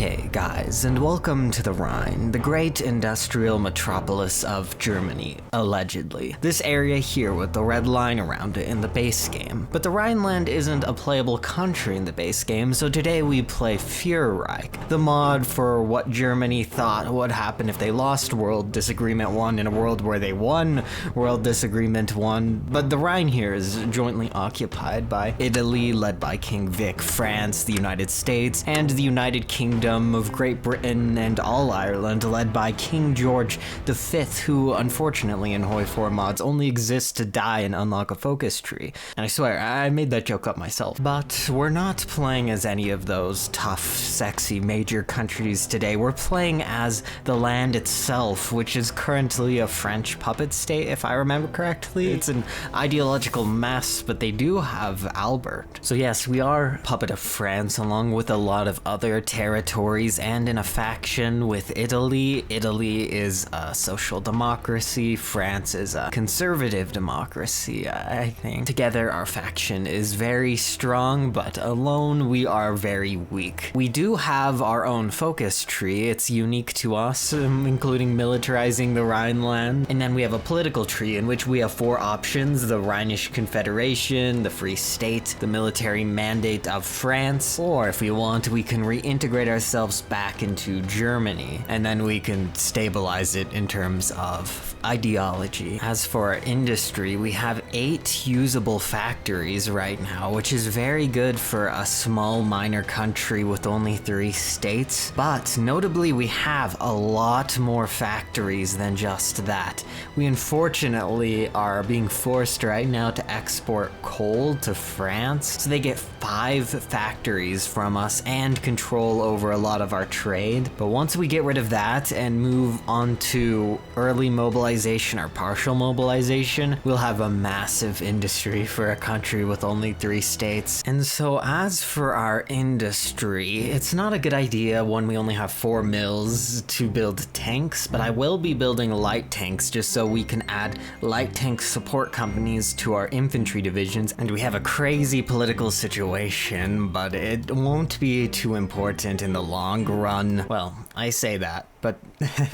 Okay, guys, and welcome to the Rhine, the great industrial metropolis of Germany, allegedly. This area here with the red line around it in the base game. But the Rhineland isn't a playable country in the base game, so today we play Führerreich, the mod for what Germany thought would happen if they lost World Disagreement 1 in a world where they won World Disagreement 1. But the Rhine here is jointly occupied by Italy, led by King Vic, France, the United States, and the United Kingdom of Great Britain and all Ireland, led by King George V, who unfortunately in HOI4 mods only exists to die and unlock a focus tree. And I swear, I made that joke up myself. But we're not playing as any of those tough, sexy major countries today. We're playing as the land itself, which is currently a French puppet state, if I remember correctly. It's an ideological mess, but they do have Albert. So yes, we are puppet of France, along with a lot of other territories, and in a faction with Italy. Italy is a social democracy, France is a conservative democracy, I think. Together our faction is very strong, but alone we are very weak. We do have our own focus tree, it's unique to us, including militarizing the Rhineland. And then we have a political tree in which we have 4 options: the Rhinish Confederation, the Free State, the military mandate of France, or if we want, we can reintegrate ourselves back into Germany, and then we can stabilize it in terms of ideology. As for our industry, we have 8 usable factories right now, which is very good for a small minor country with only 3 states. But notably, we have a lot more factories than just that. We unfortunately are being forced right now to export coal to France, so they get 5 factories from us and control over a lot of our trade. But once we get rid of that and move on to early mobilization or partial mobilization, we'll have a massive industry for a country with only 3 states. And so as for our industry, it's not a good idea when we only have 4 mills to build tanks, but I will be building light tanks just so we can add light tank support companies to our infantry divisions. And we have a crazy political situation, but it won't be too important in the long run. Well, I say that, but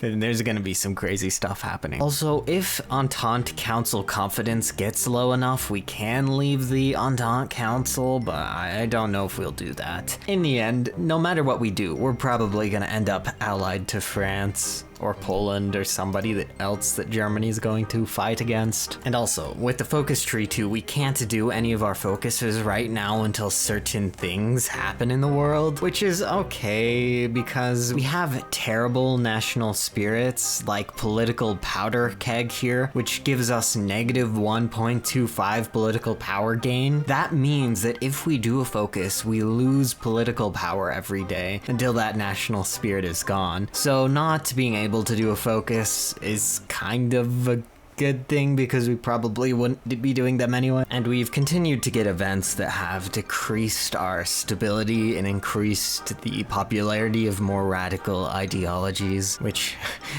there's gonna be some crazy stuff happening. Also, if Entente Council confidence gets low enough, we can leave the Entente Council, but I don't know if we'll do that. In the end, no matter what we do, we're probably gonna end up allied to France or Poland or somebody else that Germany's going to fight against. And also, with the focus tree too, we can't do any of our focuses right now until certain things happen in the world, which is okay because we have terrible national spirits like political powder keg here, which gives us negative 1.25 political power gain. That means that if we do a focus, we lose political power every day until that national spirit is gone. So not being able to do a focus is kind of a good thing because we probably wouldn't be doing them anyway. And we've continued to get events that have decreased our stability and increased the popularity of more radical ideologies, which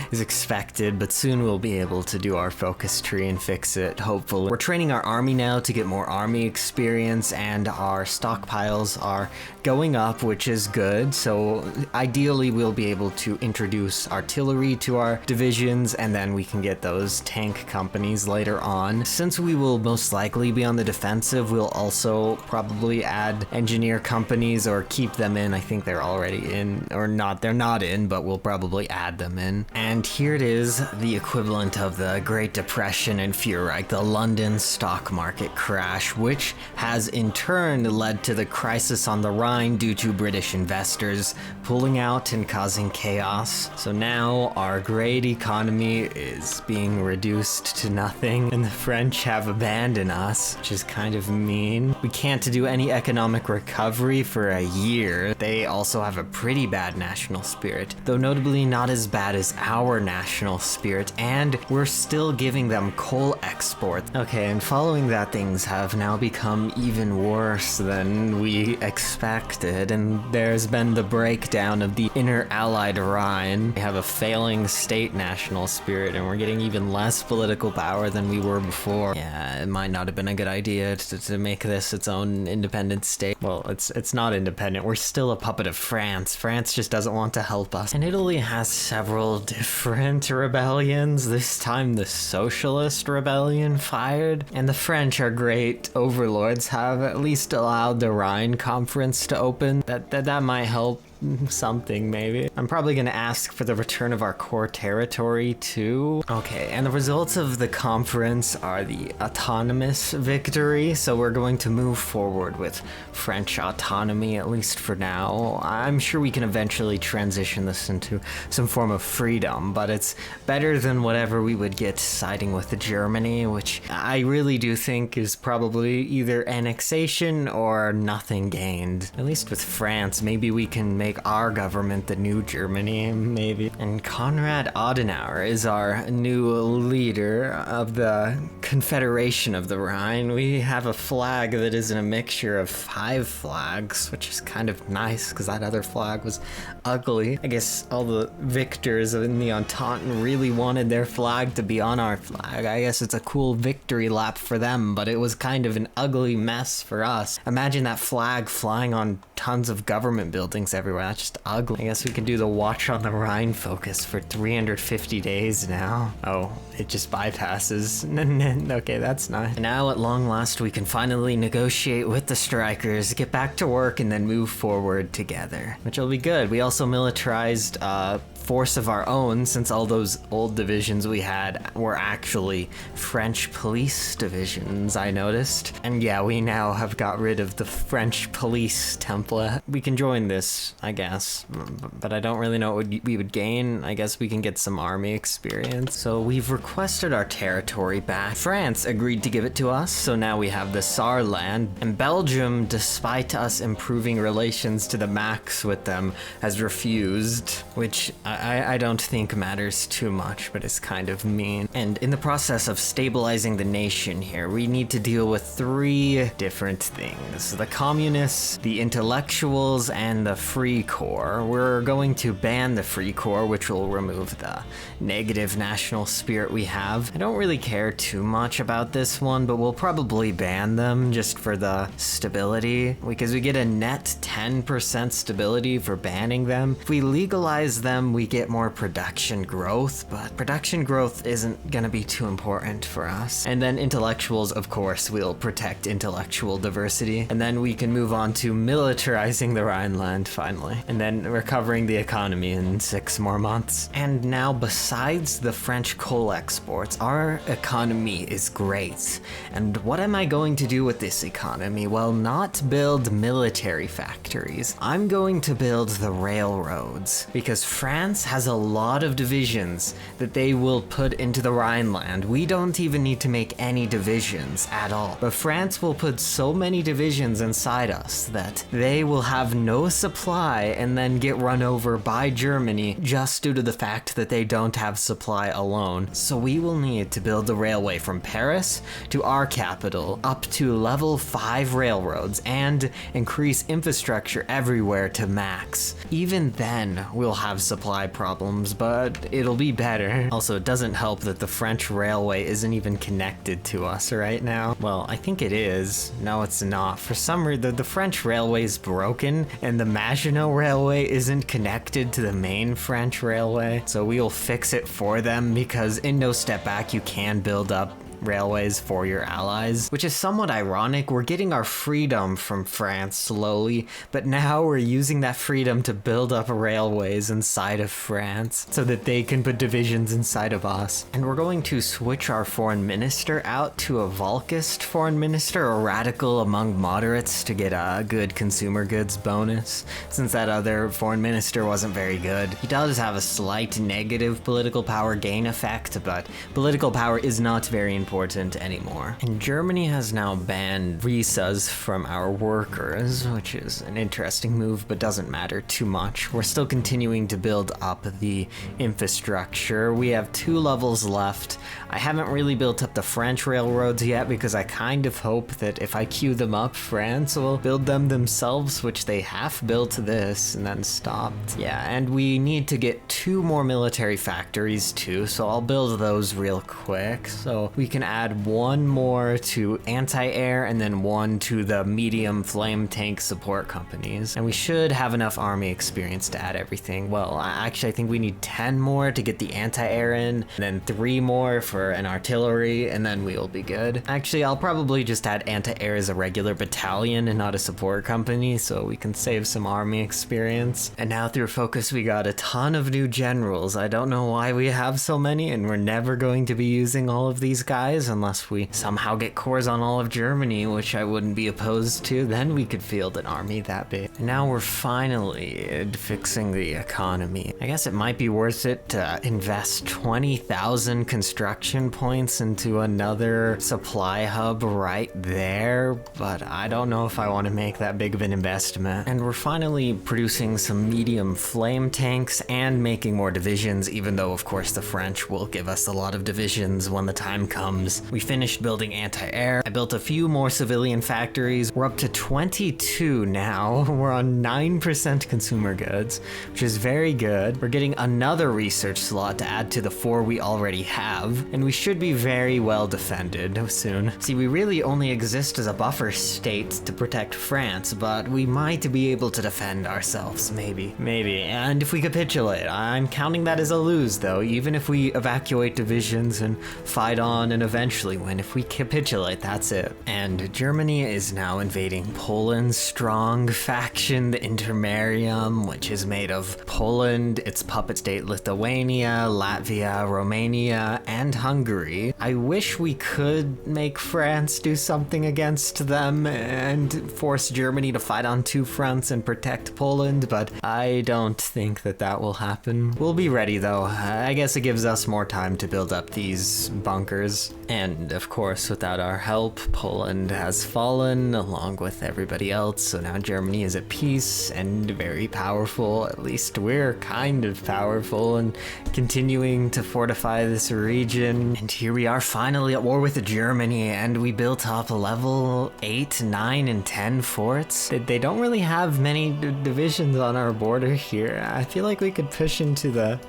is expected, but soon we'll be able to do our focus tree and fix it, hopefully. We're training our army now to get more army experience, and our stockpiles are going up, which is good. So ideally we'll be able to introduce artillery to our divisions, and then we can get those tank companies later on. Since we will most likely be on the defensive, we'll also probably add engineer companies or keep them in. I think they're already in, or not, they're not in, but we'll probably add them in. And here it is, the equivalent of the Great Depression in Führerreich, the London stock market crash, which has in turn led to the crisis on the Rhine due to British investors pulling out and causing chaos. So now our great economy is being reduced to nothing, and the French have abandoned us, which is kind of mean. We can't do any economic recovery for a year. They also have a pretty bad national spirit, though notably not as bad as our national spirit, and we're still giving them coal exports. Okay, and following that, things have now become even worse than we expected, and there's been the breakdown of the inner-allied Rhine. We have a failing state national spirit, and we're getting even less political power than we were before. Yeah, it might not have been a good idea to make this its own independent state. Well, it's not independent. We're still a puppet of France. France just doesn't want to help us. And Italy has several different rebellions. This time the Socialist Rebellion fired. And the French, our great overlords, have at least allowed the Rhine Conference to open. That might help something, maybe. I'm probably gonna ask for the return of our core territory too. Okay, and the results of the conference are the autonomous victory, so we're going to move forward with French autonomy, at least for now. I'm sure we can eventually transition this into some form of freedom, but it's better than whatever we would get siding with Germany, which I really do think is probably either annexation or nothing gained. At least with France, maybe we can make our government the new Germany, maybe. And Konrad Adenauer is our new leader of the Confederation of the Rhine. We have a flag that is in a mixture of 5 flags, which is kind of nice because that other flag was ugly. I guess all the victors in the Entente really wanted their flag to be on our flag. I guess it's a cool victory lap for them, but it was kind of an ugly mess for us. Imagine that flag flying on tons of government buildings everywhere. That's just ugly. I guess we can do the Watch on the Rhine focus for 350 days now. Oh, it just bypasses. Okay, that's nice. And now at long last we can finally negotiate with the strikers, get back to work, and then move forward together, which will be good. We also militarized force of our own, since all those old divisions we had were actually French police divisions, I noticed. And yeah, we now have got rid of the French police template. We can join this, I guess, but I don't really know what we would gain. I guess we can get some army experience. So we've requested our territory back. France agreed to give it to us, so now we have the Saarland. And Belgium, despite us improving relations to the max with them, has refused, which I don't think matters too much, but it's kind of mean. And in the process of stabilizing the nation here, we need to deal with 3 different things: the communists, the intellectuals, and the Free Corps. We're going to ban the Free Corps, which will remove the negative national spirit we have. I don't really care too much about this one, but we'll probably ban them just for the stability, because we get a net 10% stability for banning them. If we legalize them, we get more production growth, but production growth isn't gonna be too important for us. And then intellectuals, of course, we'll protect intellectual diversity. And then we can move on to militarizing the Rhineland, finally. And then recovering the economy in 6 more months. And now, besides the French coal exports, our economy is great. And what am I going to do with this economy? Well, not build military factories. I'm going to build the railroads, because France has a lot of divisions that they will put into the Rhineland. We don't even need to make any divisions at all. But France will put so many divisions inside us that they will have no supply and then get run over by Germany just due to the fact that they don't have supply alone. So we will need to build the railway from Paris to our capital up to level 5 railroads and increase infrastructure everywhere to max. Even then, we'll have supply problems, but it'll be better. Also, it doesn't help that the French railway isn't even connected to us right now. Well, I think it is. No, it's not. For some reason, the French railway is broken, and the Maginot Railway isn't connected to the main French railway. So we'll fix it for them, because in No Step Back, you can build up railways for your allies, which is somewhat ironic. We're getting our freedom from France slowly, but now we're using that freedom to build up railways inside of France so that they can put divisions inside of us. And we're going to switch our foreign minister out to a Volkist foreign minister, a radical among moderates, to get a good consumer goods bonus, since that other foreign minister wasn't very good. He does have a slight negative political power gain effect, but political power is not very important important anymore. And Germany has now banned visas from our workers, which is an interesting move, but doesn't matter too much. We're still continuing to build up the infrastructure. We have 2 levels left. I haven't really built up the French railroads yet because I kind of hope that if I queue them up, France will build them themselves, which they have built this and then stopped. Yeah, and we need to get 2 more military factories too, so I'll build those real quick. So we can add 1 more to anti-air and then 1 to the medium flame tank support companies. And we should have enough army experience to add everything. Well, actually I think we need 10 more to get the anti-air in, and then 3 more for an artillery, and then we'll be good. Actually, I'll probably just add anti-air as a regular battalion and not a support company, so we can save some army experience. And now through focus we got a ton of new generals. I don't know why we have so many, and we're never going to be using all of these guys unless we somehow get cores on all of Germany, which I wouldn't be opposed to. Then we could field an army that big. And now we're finally fixing the economy. I guess it might be worth it to invest 20,000 construction points into another supply hub right there, but I don't know if I want to make that big of an investment. And we're finally producing some medium flame tanks and making more divisions, even though of course the French will give us a lot of divisions when the time comes. We finished building anti-air. I built a few more civilian factories. We're up to 22 now. We're on 9% consumer goods, which is very good. We're getting another research slot to add to the 4 we already have, and we should be very well defended soon. See, we really only exist as a buffer state to protect France, but we might be able to defend ourselves, maybe. And if we capitulate, I'm counting that as a lose though, even if we evacuate divisions and fight on and eventually win. If we capitulate, that's it. And Germany is now invading Poland's strong faction, the Intermarium, which is made of Poland, its puppet state Lithuania, Latvia, Romania, and Hungary. I wish we could make France do something against them and force Germany to fight on 2 fronts and protect Poland, but I don't think that will happen. We'll be ready though. I guess it gives us more time to build up these bunkers. And of course, without our help, Poland has fallen along with everybody else, so now Germany is at peace and very powerful. At least we're kind of powerful and continuing to fortify this region. And here we are finally at war with Germany, and we built up level 8, 9, and 10 forts. They don't really have many divisions on our border here. I feel like we could push into the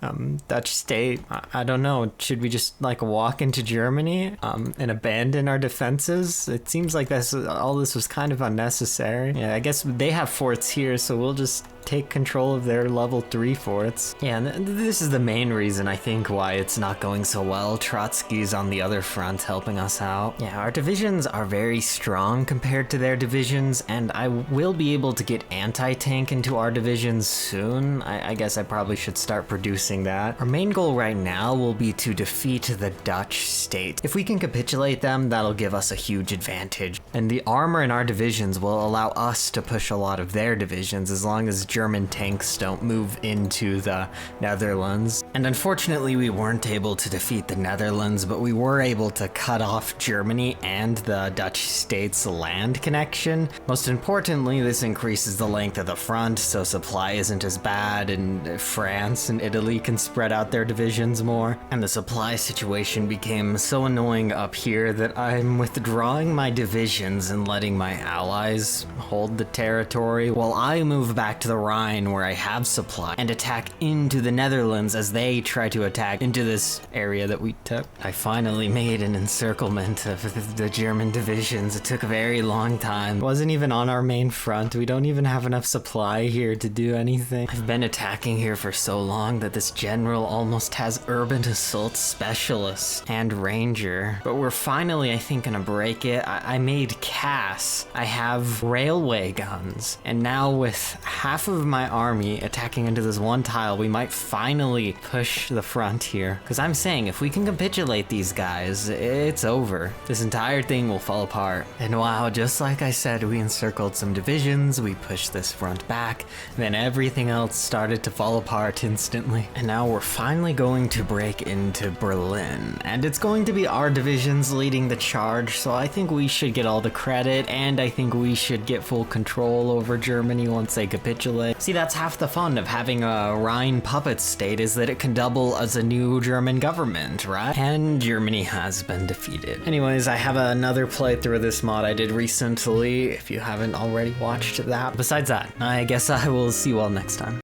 Dutch state. I don't know. Should we just like walk into Germany and abandon our defenses? It seems like all this was kind of unnecessary. Yeah, I guess they have forts here, so we'll just take control of their level 3 forts. Yeah, and this is the main reason I think why it's not going so well. Trotsky's on the other front helping us out. Yeah, our divisions are very strong compared to their divisions, and I will be able to get anti-tank into our divisions soon. I guess I probably should start producing that. Our main goal right now will be to defeat the Dutch state. If we can capitulate them, that'll give us a huge advantage. And the armor in our divisions will allow us to push a lot of their divisions as long as German tanks don't move into the Netherlands. And unfortunately, we weren't able to defeat the Netherlands, but we were able to cut off Germany and the Dutch state's land connection. Most importantly, this increases the length of the front, so supply isn't as bad, and France and Italy can spread out their divisions more. And the supply situation became so annoying up here that I'm withdrawing my divisions and letting my allies hold the territory while I move back to the Rhine where I have supply and attack into the Netherlands as they try to attack into this area that we took. I finally made an encirclement of the German divisions. It took a very long time. It wasn't even on our main front. We don't even have enough supply here to do anything. I've been attacking here for so long that this general almost has urban assault specialist and ranger. But we're finally, I think, gonna break it. I made Cass. I have railway guns. And now with half half of my army attacking into this one tile, we might finally push the front here. Because I'm saying, if we can capitulate these guys, it's over. This entire thing will fall apart. And wow, just like I said, we encircled some divisions, we pushed this front back, then everything else started to fall apart instantly. And now we're finally going to break into Berlin. And it's going to be our divisions leading the charge, so I think we should get all the credit, and I think we should get full control over Germany once they capitulate. See, that's half the fun of having a Rhine puppet state, is that it can double as a new German government, right? And Germany has been defeated. Anyways, I have another playthrough of this mod I did recently, if you haven't already watched that. Besides that, I guess I will see you all next time.